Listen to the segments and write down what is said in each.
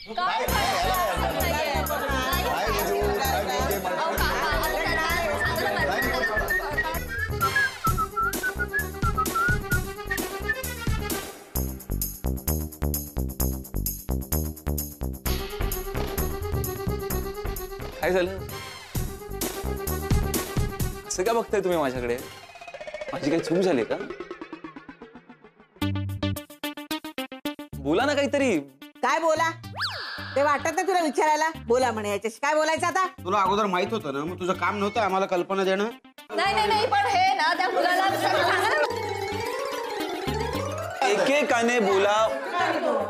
काय झालं? असं का बघताय तुम्ही माझ्याकडे? माझी काही चूक झाली का? बोला ना काहीतरी. काय बोला? ते वाटत ना तुला विचारायला. बोला म्हणे, याच्याशी काय बोलायचं आता? तुला अगोदर माहित होतं ना, मग तुझं काम नव्हतं आम्हाला कल्पना देणं? नाही पण हे ना त्या मुलाला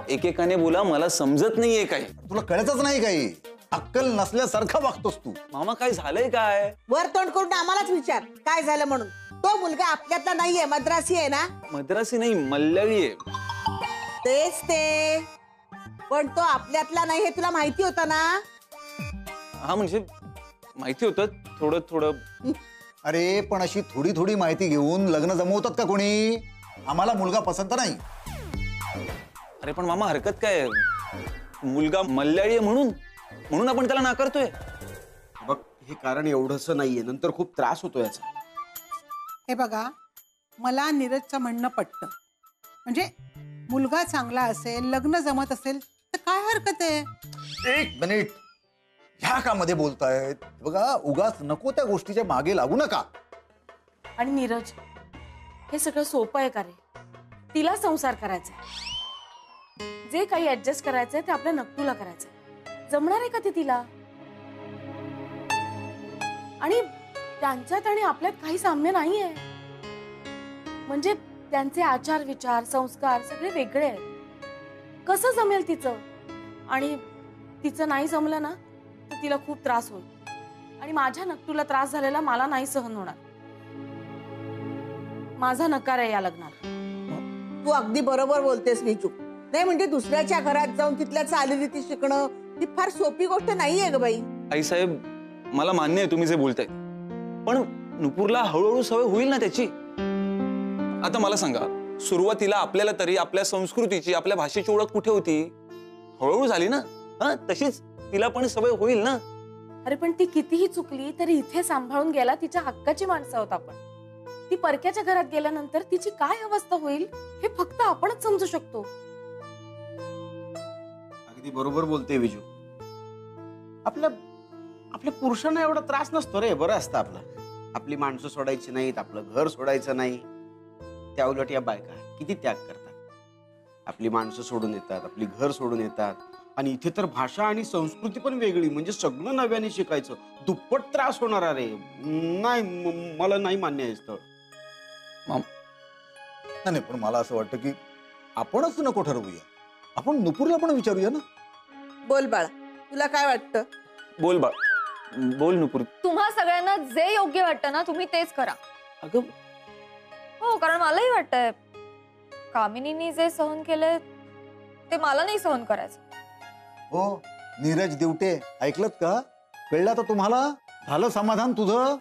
एकेकाने बोला. मला समजत नाहीये काही. तुला कळतच नाही काही. अक्कल नसल्यासारखं वागतोस तू. मामा काय झालंय काय? वर तोंड करून आम्हालाच विचार काय झालं म्हणून. तो मुलगा आपल्यातला नाहीये, मद्रासी आहे ना? मद्रासी नाही, मल्याळी आहे. तेच ते. पण तो आपल्यातला नाही हे तुला माहिती होतं ना? हा म्हणजे माहिती होतं थोडं थोडं. अरे पण अशी थोडी थोडी माहिती घेऊन लग्न जमवतात का कोणी? आम्हाला मुलगा पसंत नाही. अरे पण मामा हरकत काय? मुलगा मल्याळी आहे म्हणून आपण त्याला नाकारतोय. बघ, हे कारण एवढंच नाहीये, नंतर खूप त्रास होतो याचा. हे बघा, मला नीरजचं म्हणणं पटतं. म्हणजे मुलगा चांगला असेल, लग्न जमत असेल तर काय हरकत आहे? एक मिनिट, ह्या कामध्ये बोलतायत बघा. उगाच नको त्या गोष्टीच्या मागे लागू नका. आणि नीरज, हे सगळं सोपं आहे का रे? तिला संसार करायचा, जे काही ऍडजस्ट करायचंय ते आपल्या नक्कूला करायचंय. जमणार आहे का ते तिला? आणि त्यांच्यात आणि आपल्यात काही साम्य नाहीये. म्हणजे त्यांचे आचार विचार संस्कार सगळे वेगळे आहेत. कसं जमेल तिचं? आणि तिचं नाही जमलं ना तर तिला खूप त्रास होईल. आणि माझ्या नक्कूला त्रास झालेला मला नाही सहन होणार. माझा नकार आहे या लग्नाला. तू अगदी बरोबर बोलतेस नीचू. नाही म्हणजे दुसऱ्याच्या घरात जाऊन तिथल्या चालीरीती शिकणं ही फार सोपी गोष्ट नाहीये ग बाई. आई साहेब, मला मान्य आहे तुम्ही जे बोलताय, पण नुपूरला हळूहळू सवय होईल ना त्याची. आता मला सांगा, सुरुवातीला आपल्याला तरी आपल्या संस्कृतीची आपल्या भाषेची ओळख कुठे होती? हळूहळू झाली ना. तशीच तिला पण सवय होईल ना. अरे पण ती कितीही चुकली तरी इथे सांभाळून गेला तिच्या हक्काची माणसं आहोत आपण. ती परक्याच्या घरात गेल्यानंतर तिची काय अवस्था होईल हे फक्त आपणच समजू शकतो. अगदी बरोबर बोलते विजू. आपल्या पुरुषांना एवढा त्रास नसतो रे. बरं असतं आपलं. आपली माणसं सोडायची नाहीत, आपलं घर सोडायचं नाही. त्या उलट या बायका किती त्याग करतात. आपली माणसं सोडून येतात, आपली घर सोडून येतात. आणि इथे तर भाषा आणि संस्कृती पण वेगळी. म्हणजे सगळं नव्याने शिकायचं. दुप्पट त्रास होणार. अरे नाही, मला नाही मान्य आहे स्थळ. नाही पण मला असं वाटतं की आपणच नको ठरवूया. आपण नुपूरला पण विचारूया ना. बोल बाळा, तुला काय वाटतं? बोल बा, बोल नुपूर. तुम्हा सगळ्यांना जे योग्य वाटतं ना तुम्ही तेच करा. अगं हो, कारण मलाही वाटतंय कामिनीने जे सहन केलंय ते मला नाही सहन करायचं. हो नीरज दिवटे, ऐकलत का? कळलं आता तुम्हाला? झालं समाधान तुझं?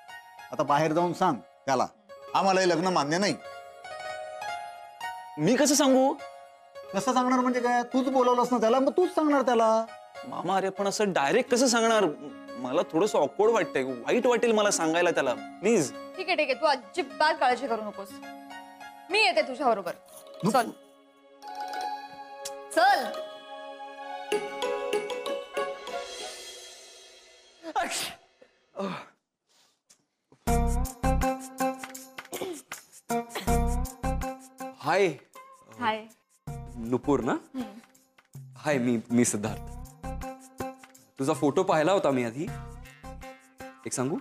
आता बाहेर जाऊन सांग त्याला आम्हाला हे लग्न मान्य नाही. मी कसं सांगू? कसं सांगणार म्हणजे काय? तूच बोलवलंस ना त्याला, मग तूच सांगणार त्याला. मामा अरे पण असं डायरेक्ट कसं सांगणार? मला थोडंसं ऑकवर्ड वाटतंय. वाईट वाटेल मला सांगायला त्याला. प्लीज. ठीक आहे तू अजिबात काळजी करू नकोस. मी येते तुझ्या बरोबर. चल चल. हाय. हाय नुपूर ना? हाय, मी सिद्धार्थ. तुझा फोटो पाहिला होता मी आधी. एक सांगू,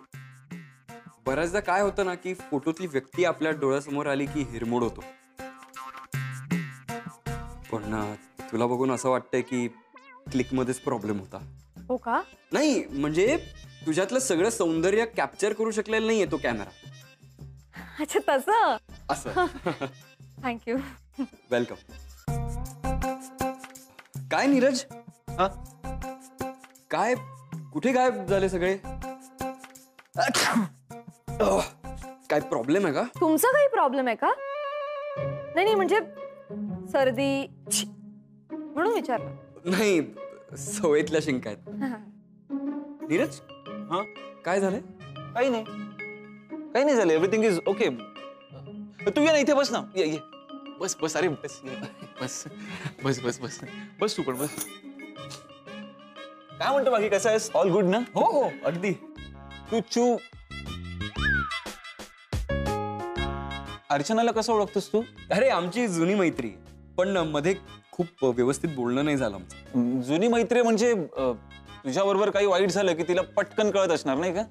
बऱ्याचदा काय होतं ना की फोटोतली व्यक्ती आपल्या डोळ्यासमोर आली की हिरमोड होतो. पण तुला बघून असं वाटतंय की क्लिक मध्येच प्रॉब्लेम होता. हो का? नाही म्हणजे तुझ्यातलं सगळं सौंदर्य कॅप्चर करू शकलेला नाहीये तो कॅमेरा. अच्छा तसं. असं. थँक्यू. वेलकम. काय नीरज? काय कुठे गायब झाले सगळे? काय प्रॉब्लेम आहे का? तुमचा काही प्रॉब्लेम आहे का? नाही म्हणजे सर्दी म्हणून विचारलं. नाही सवयीतल्या शिंका आहेत. नीरज, हा काय झालंय? काही नाही झालं. Everything is okay. तू ये ना इथे बस ना. ये बस बस. अरे बस बस बस बस बस बस तू पण बस. काय म्हणतो बाकी, कसं आहेस? ऑल गुड ना? हो हो अगदी. तू अर्चनाला कसं ओळखतोस तू? अरे आमची जुनी मैत्री, पण मध्ये खूप व्यवस्थित बोलणं नाही झालं आमचं. जुनी मैत्री म्हणजे तुझ्या बरोबर काही वाईट झालं की तिला पटकन कळत असणार नाही का?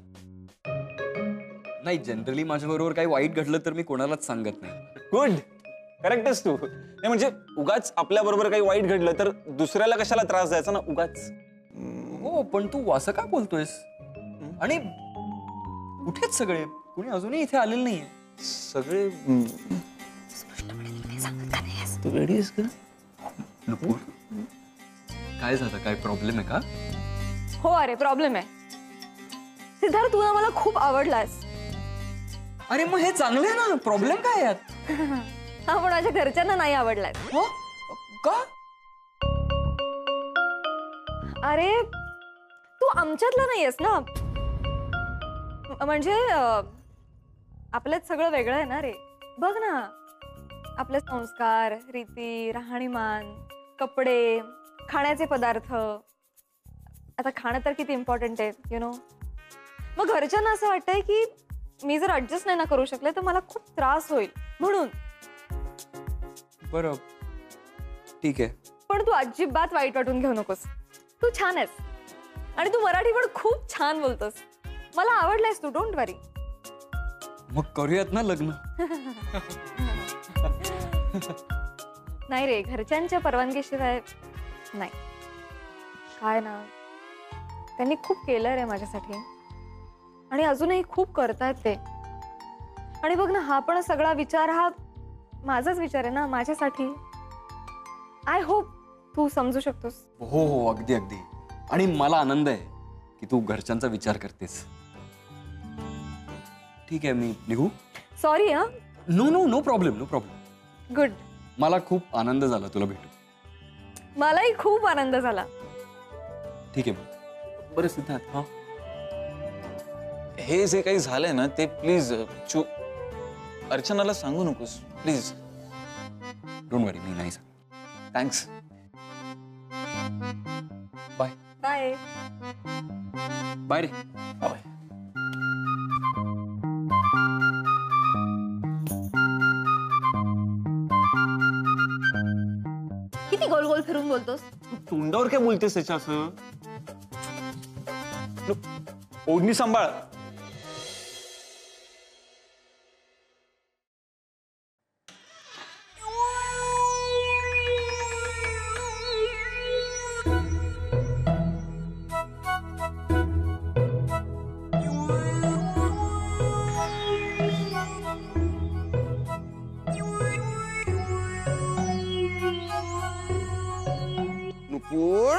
नाही, जनरली माझ्या बरोबर काही वाईट घडलं तर मी कोणालाच सांगत नाही. गुड, करेक्टच तू. नाही म्हणजे उगाच आपल्या बरोबर काही वाईट घडलं तर दुसऱ्याला कशाला त्रास द्यायचा ना उगाच. हो, पण तू असं का बोलतोयस? आणि कुठेच सगळे, कुणी अजूनही इथे आलेलं नाहीये. सगळे तू रेडी आहेस का? नुपूर, काय झालं? काय प्रॉब्लेम आहे का? हो अरे प्रॉब्लेम आहे. सिद्धार्थ, तू ना मला खूप आवडलास. अरे मग हे चांगलं आहे ना, प्रॉब्लेम काय यात? हा, पण माझ्या घरच्यांना नाही आवडलास. हो का? अरे तू आमच्यातला नाहीयेस ना. म्हणजे आपल्यात सगळं वेगळं आहे ना रे. बघ ना, आपले संस्कार, रीती, राहणीमान, कपडे, खाण्याचे पदार्थ. आता खाणं तर किती इम्पॉर्टंट आहे, यु नो. मग घरच्यांना असं वाटतंय की मी जर ऍडजस्ट नाही ना करू शकले तर मला खूप त्रास होईल म्हणून. बरं, ठीक आहे. पण तू अजिबात वाईट वाटून घेऊ नकोस. तू छान आहेस आणि तू मराठी पण खूप छान बोलतोस. मला आवडलायस तू, डोंट वरी. मग करूयात ना लग्न? नाही रे, घरच्यांच्या परवानगीशिवाय नाही. काय ना, त्यांनी खूप केलं रे माझ्यासाठी आणि अजूनही खूप करतायत ते. आणि बघ ना, हा पण सगळा विचार हा माझाच विचार आहे ना, माझ्यासाठी. आय होप तू समजू शकतोस. हो हो अगदी अगदी. आणि मला आनंद आहे की तू घरच्यांचा विचार करतेस. ठीक आहे, मी निघू? सॉरी हा. No no no problem, no problem. Good. मला खूप आनंद झाला तुला भेटून. मलाही खूप आनंद झाला. ठीक आहे मग. बरं सिद्धार्थ, हा हे जे काही झालंय ना ते प्लीज अर्चनाला सांगू नकोस प्लीज. डोंट वरी, मी नाही सांग. थँक्स. बाय. बाय. बाय रे. बाय. किती गोल गोल फिरून बोलतोस. तोंडावर काय बोलतेस त्याच्या असं? ओढणी सांभाळ. नुपूर,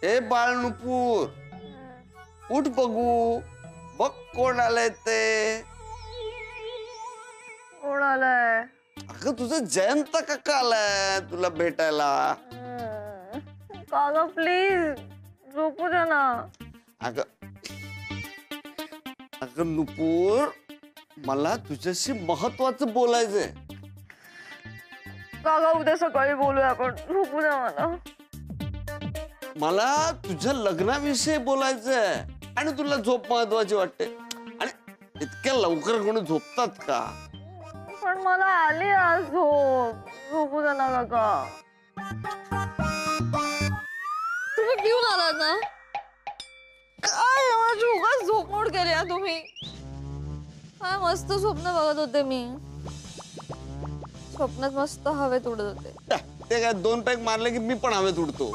ए बाळ नुपूर, उठ बघू. बघ कोण आलंय ते. कोण आलाय? अगं तुझं जयंत काका आलाय तुला भेटायला. काका प्लीज झोपू दे ना. अगं अगं नुपूर, मला तुझ्याशी महत्वाचं बोलायचंय. काका उद्या सकाळी बोलूया आपण. झोपू दे मला. मला तुझ्या लग्नाविषयी बोलायचंय आणि तुला झोप महत्वाची वाटते. आणि इतक्या लवकर कोणी झोपतात का? पण मला आली आज झोप. झोपू दे ना काका. तुम्ही पिऊन आलात ना? काय माझी उगाच झोप मोड केली हा तुम्ही. काय मस्त स्वप्न बघत होते मी. स्वप्नात मस्त हवेत उडत होते. ते काय 2 पॅक मारले की मी पण हवेत उडतो.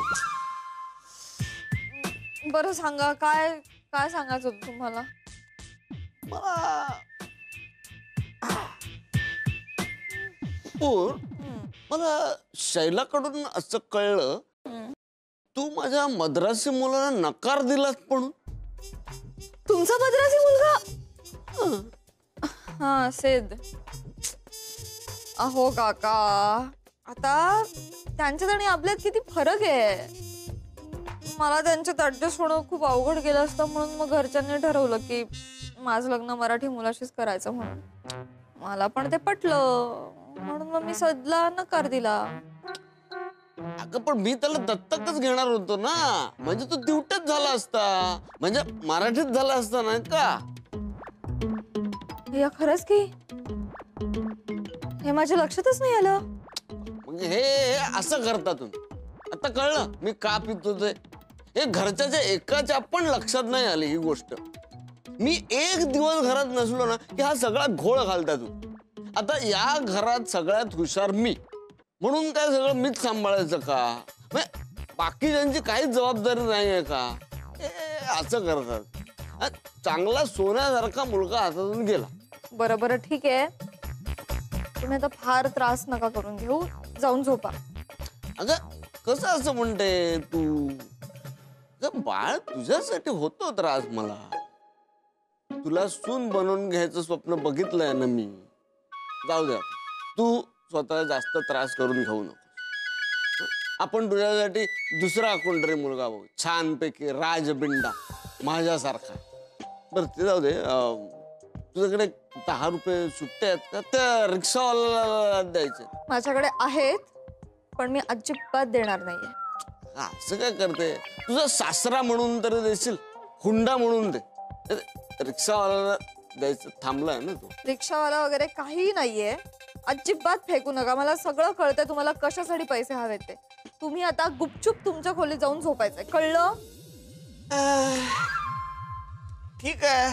बरं सांगा, काय काय सांगायचं होतं तुम्हाला? मला शैलाकडून असं कळलं तू माझ्या मद्रासी मुलाला नकार दिलास. पण तुमचा मद्रासी मुलगा? हा सिद्ध. अहो काका, आता त्यांच्यात आणि आपल्यात किती फरक आहे. मला त्यांच्यात ऍडजस्ट होणं खूप अवघड गेलं असतं, म्हणून मग घरच्यांनी ठरवलं की माझं लग्न मराठी मुलाशीच करायचं म्हणून. मला पण ते पटलं, म्हणून मग मी सदला नकार दिला. अगं पण मी त्याला दत्तकच घेणार होतो ना, म्हणजे तो दिवटच झाला असता, म्हणजे मराठीत झाला असता नाही का. या खरंच की हे माझ्या लक्षातच नाही आलं. म्हणजे हे असं करता तुम्ही. आता कळलं मी का पितो ते. हे घरच्याच्या एकाच्या पण लक्षात नाही आली ही गोष्ट. मी एक दिवस घरात नसलो ना की हा सगळा घोळ घालता तू. आता या घरात सगळ्यात हुशार मी, म्हणून काय सगळं मीच सांभाळायचं का? बाकी ज्यांची काहीच जबाबदारी नाही आहे का? असं करतात. चांगला सोन्यासारखा मुलगा हातातून गेला. बरं बरं ठीक आहे, तुम्ही आता फार त्रास नका करून घेऊ, जाऊन झोपा. अगं कसं असं म्हणते तू? बाळ तुझ्यासाठी होतो त्रास. मला तुला सून बनवून घ्यायचं स्वप्न बघितलंय ना मी. जाऊ द्या, तू स्वतःला जास्त त्रास करून घेऊ नको. आपण तुझ्यासाठी दुसरा कोणतरी मुलगा बघू, छानपैकी राजबिंडा माझ्यासारखा. बरं ते जाऊ दे. तुझ्याकडे 10 रुपये सुट्टे आहेत का? त्या रिक्षावाल्याला द्यायचे. माझ्याकडे आहेत, पण मी अजिबात देणार नाहीये. असं काय करते? तुझा सासरा म्हणून तरी देशील, हुंडा म्हणून दे. रिक्षावाल्याला द्यायचं थांबलाय ना तू. रिक्षावाला वगैरे काही नाहीये, अजिबात फेकू नका. मला सगळं कळतंय तुम्हाला कशासाठी पैसे हवेत ते. तुम्ही आता गुपचूप तुमच्या खोलीत जाऊन झोपायचंय, कळलं? ठीक आहे,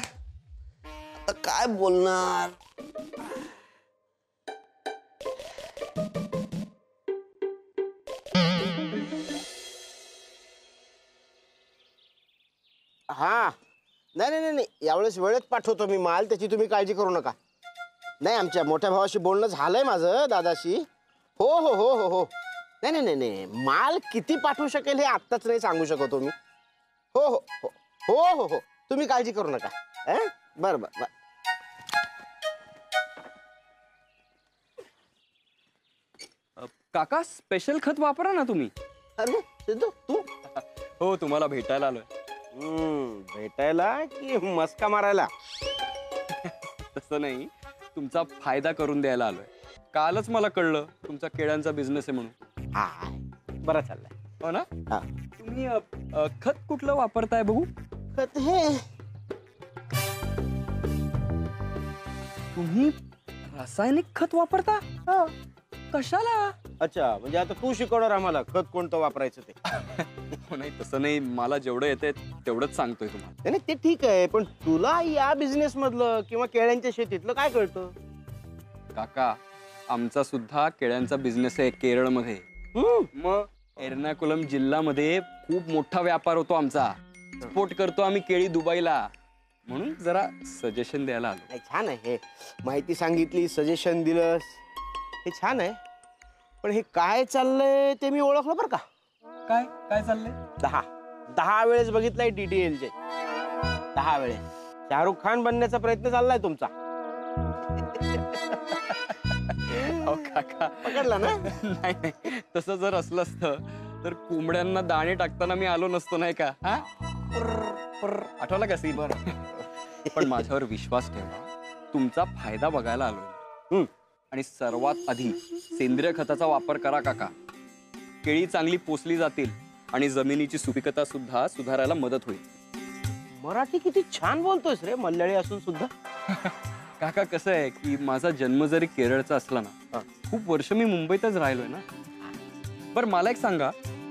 आता काय बोलणार. हा नाही नाही नाही, यावेळेस वेळेत पाठवतो मी माल, त्याची तुम्ही काळजी करू नका. नाही, आमच्या मोठ्या भावाशी बोलणं झालंय माझं, दादाशी. हो हो हो हो हो. नाही नाही नाही नाही, माल किती पाठवू शकेल हे आत्ताच नाही सांगू शकतो मी. हो हो हो हो हो हो, तुम्ही काळजी करू नका. बरं बरं बरं. काका स्पेशल खत वापरा ना तुम्ही. अरे सिद्धू तू? हो, तुम्हाला भेटायला आलोय. भेटायला की मस्का मारायला? तसं नाही, तुमचा फायदा करून द्यायला आलोय. कालच मला कळलं तुमचा केळ्यांचा बिझनेस आहे म्हणून. हा, बरं चाललंय. हो ना? हा. तुम्ही खत कुठलं वापरताय बघू? खत हे तुम्ही रासायनिक खत वापरता? कशाला? अच्छा, म्हणजे आता तू शिकवणार आम्हाला खत कोणतं वापरायचं ते? हो, नाही तसं नाही, मला जेवढं येते तेवढंच सांगतोय तुम्हाला. नाही ते ठीक आहे, पण तुला या बिझनेस मधलं किंवा केळ्यांच्या शेतीतलं काय कळतं? काका, आमचा सुद्धा केळ्यांचा बिझनेस आहे केरळमध्ये. मग एर्नाकुलम जिल्ह्यामध्ये खूप मोठा व्यापार होतो आमचा. एक्सपोर्ट करतो आम्ही केळी दुबईला, म्हणून जरा सजेशन द्यायला आलो. नाही, छान आहे हे. माहिती सांगितली, सजेशन दिलंस, हे छान आहे. पण हे काय चाललंय ते मी ओळखलं बरं का. काय काय चाललंय? 10 वेळेस बघितलंय DTLचे. 10 वेळेस शाहरुख खान बनण्याचा प्रयत्न चाललाय तुमचा. काका पकडला ना? नाही नाही, तसं जर असलं असतं तर कोंबड्यांना दाणे टाकताना मी आलो नसतो, नाही का? आठवला का सीन? पण माझ्यावर विश्वास ठेवा, तुमचा फायदा बघायला आलोय. आणि सर्वात आधी सेंद्रिय खताचा वापर करा काका. केळी चांगली पोसली जातील आणि जमिनीची सुपीकता सुद्धा सुधारायला मदत होईल. मराठी किती छान बोलतोयस रे, मल्याळी असून सुद्धा. काका कसं आहे की माझा जन्म जरी केरळचा असला ना, खूप वर्ष मी मुंबईतच राहिलोय ना. बरं मला एक सांगा,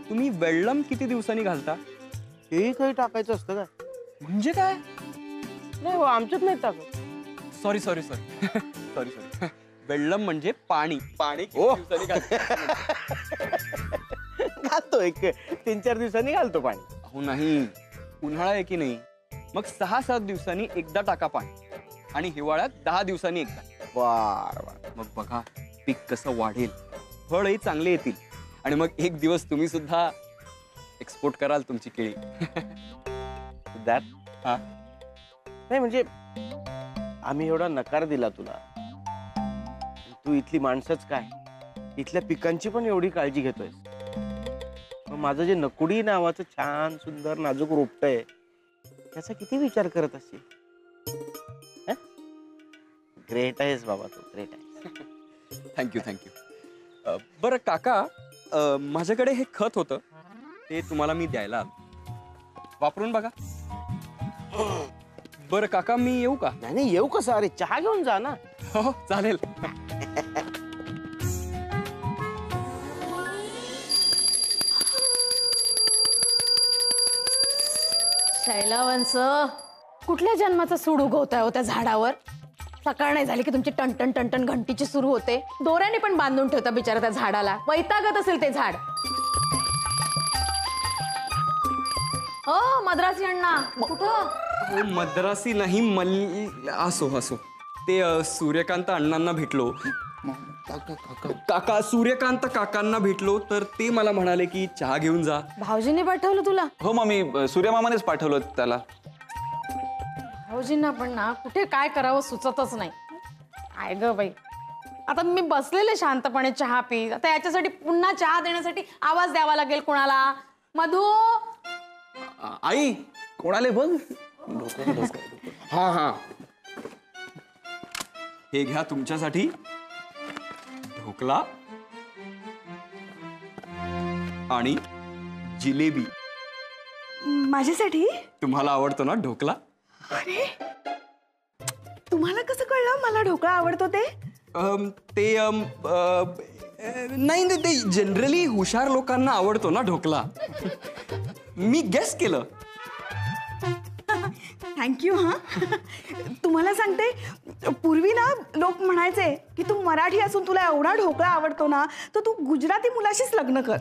तुम्ही वेल्लम किती दिवसांनी घालता? हे काही टाकायचं असतं का? म्हणजे काय? नाही हो, आमच्यात नाही टाकत. Sorry sorry sorry sorry sorry वेल्लम म्हणजे पाणी. पाणी किती दिवसांनी घालता? घालतो, एक 3-4 दिवसांनी घालतो पाणी. अहो नाही, उन्हाळा आहे की नाही, मग 6-7 दिवसांनी एकदा टाका पाणी, आणि हिवाळ्यात 10 दिवसांनी एकदा. वार, मग बघा पीक कसं वाढेल, फळही चांगले येतील, आणि मग एक दिवस तुम्ही सुद्धा एक्सपोर्ट कराल तुमची केळी. हा नाही म्हणजे आम्ही एवढा नकार दिला तुला, तू इथली माणसंच काय इथल्या पिकांची पण एवढी काळजी घेतोय. माझं जे नकुडी नावाचं छान सुंदर नाजूक रोपट आहे त्याचा किती विचार करत असेल. ग्रेट आहेस बाबा तू, ग्रेट आहेस. Thank you thank you. बरं काका, माझ्याकडे हे खत होतं, ते तुम्हाला मी द्यायला आलो. वापरून बघा. बरं काका, मी येऊ का? नाही येऊ कसं, अरे चहा घेऊन जा ना. हो चालेल. शैलावंश, कुठल्या जन्माचा सूड उगवताय हो त्या झाडावर? सकाळ नाही झाली की तुमची टनटन टनटन घंटीची सुरू होते. दोऱ्याने पण बांधून ठेवता बिचारा त्या झाडाला. वैतागत असेल ते झाड. हो मद्रासी अण्णा, कुठं? मद्रासी नाही, असो असो. ते सूर्यकांत अण्णांना भेटलो. काका, सूर्यकांत काकांना भेटलो तर ते मला म्हणाले की चहा घेऊन जा. भाऊजींनी पाठवलं तुला? हो मम्मी, सूर्यमामानेच पाठवलं त्याला. भाऊजींना पण ना कुठे काय करावं सुचतच नाही. काय ग बाई, आता मी बसलेले शांतपणे चहा पी, आता याच्यासाठी पुन्हा चहा देण्यासाठी आवाज द्यावा लागेल कोणाला? मधू, आई कोणाले बघ. हा हा, हे घ्या तुमच्यासाठी ढोकला आणि जिलेबी. माझ्यासाठी? तुम्हाला आवडतो ना ढोकला? अरे, तुम्हाला कसं कळलं मला ढोकळा आवडतो ते? नाही, ते जनरली हुशार लोकांना आवडतो ना ढोकला. मी गेस केलं. थँक्यू. हा, तुम्हाला सांगते, पूर्वी ना लोक म्हणायचे की तू मराठी असून तुला एवढा ढोकळा आवडतो ना, तर तू गुजराती मुलाशीच लग्न कर.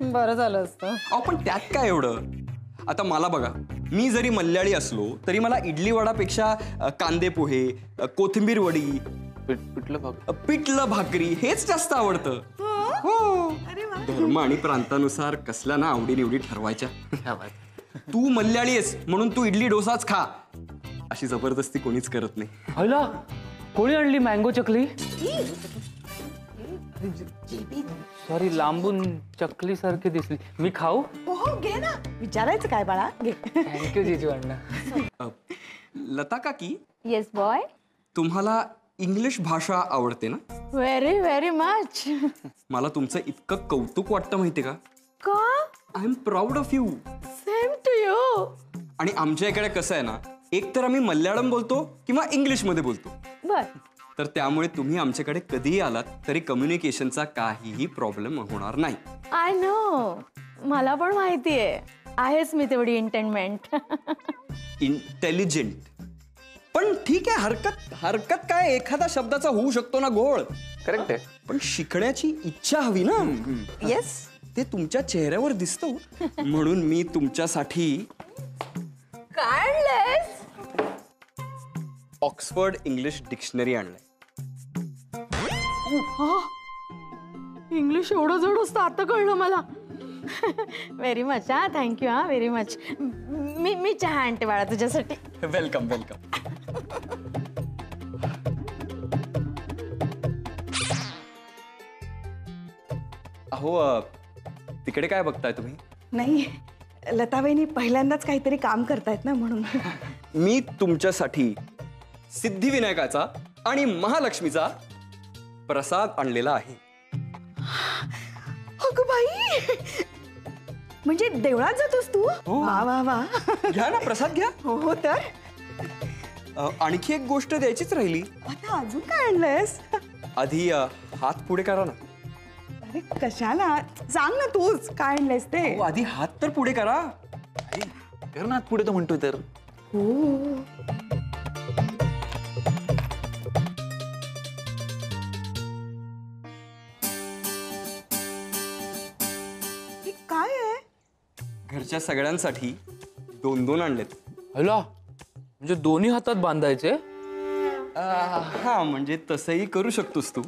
बरं झालं असतं. पण त्यात काय एवढं? आता मला बघा, मी जरी मल्याळी असलो तरी मला इडली वडापेक्षा कांदे पोहे, कोथिंबीर वडी, पिठलं भाकरी हेच जास्त आवडतं. हो, धर्म आणि प्रांतानुसार कसल्या ना आवडी निवडी ठरवायच्या. तू मल्याळी आहेस म्हणून तू इडली डोसाच खा अशी जबरदस्ती कोणीच करत नाही. हॅलो, कोणी आणली मँगो चकली? सॉरी, लांबून चकली सारखी दिसली. मी खाऊ? हो घे ना. विचारायचं काय बाळा, घे. थँक्यू जीजू अण्णा. लता काकी, येस बॉय. तुम्हाला इंग्लिश भाषा आवडते ना? Very very much. मला तुमचं इतकं कौतुक वाटतं माहितीये का? का? I am proud of you. Same to you. आणि आमच्या इकडे कसं आहे ना, एक तर आम्ही मल्याळम बोलतो किंवा इंग्लिशमध्ये बोलतो. बर. तर त्यामुळे तुम्ही आमच्याकडे कधीही आलात तरी कम्युनिकेशनचा काहीही प्रॉब्लेम होणार नाही. आय नो, मला पण माहितीये. आहेच मी तेवढी इंटेनमेंट. इंटेलिजंट. पण ठीक आहे, हरकत काय, एखादा शब्दाचा होऊ शकतो ना घोळ. करेक्ट आहे. पण शिकण्याची इच्छा हवी ना. येस, ते तुमच्या चेहऱ्यावर दिसतो. म्हणून मी तुमच्यासाठी काय आणलंयस? ऑक्सफर्ड इंग्लिश डिक्शनरी आणलंय. इंग्लिश एवढं जड असतं आता कळलं मला. Very much. हा, थँक्यू. हा, व्हेरी मच. मी चहा आणते बाळा तुझ्यासाठी. Welcome welcome. अहो, तिकडे काय बघताय तुम्ही? नाही, लताबाईंनी पहिल्यांदाच काहीतरी काम करतायत ना म्हणून. मी तुमच्यासाठी सिद्धिविनायकाचा आणि महालक्ष्मीचा प्रसाद आणलेला आहे. अगं बाई, म्हणजे देवळात जातोस तू? वा वा वा. घ्या ना, प्रसाद घ्या. हो तर. आणखी एक गोष्ट द्यायचीच राहिली. आता अजून काय आणलंयस? आधी हात पुढे करा ना. अरे कशाला, सांग ना तूच काय आणलंयस ते. आधी हात तर पुढे करा. कर ना, पुढे तो म्हणतोय तर. हो. काय आहे? घरच्या सगळ्यांसाठी 2-2 आणलेत. हॅलो, म्हणजे दोन्ही हातात बांधायचे? हा, म्हणजे तसंही करू शकतोस तू.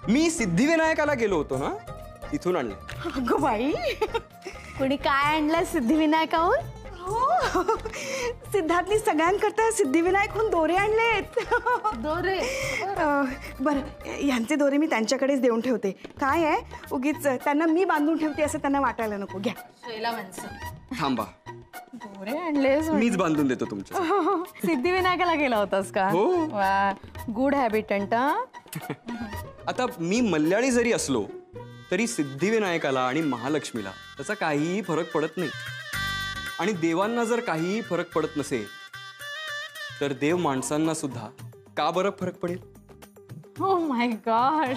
मी सिद्धिविनायकाला गेलो होतो ना, तिथून आणले. अगं बाई, कुणी काय आणलंय सिद्धिविनायकाहून? हो सिद्धार्थनी सगळ्यांकरता सिद्धिविनायकहून दोरे आणलेत. दोरे बरं यांचे दोरे मी त्यांच्याकडेच देऊन ठेवते. काय आहे उगीच त्यांना मी बांधून ठेवते असं त्यांना वाटायला नको. घ्या. शैला माणसं थांबा, दोरे आणलेस मीच बांधून देतो तुमच्या. सिद्धिविनायकाला गेला होतास का? हो. वा गुड हॅबिटंट. आता मी मल्याळी जरी असलो तरी सिद्धिविनायकाला आणि महालक्ष्मीला त्याचा काहीही फरक पडत नाही. आणि देवांना जर काहीही फरक पडत नसेल तर देव माणसांना सुद्धा का बरं फरक पडेल? Oh my God.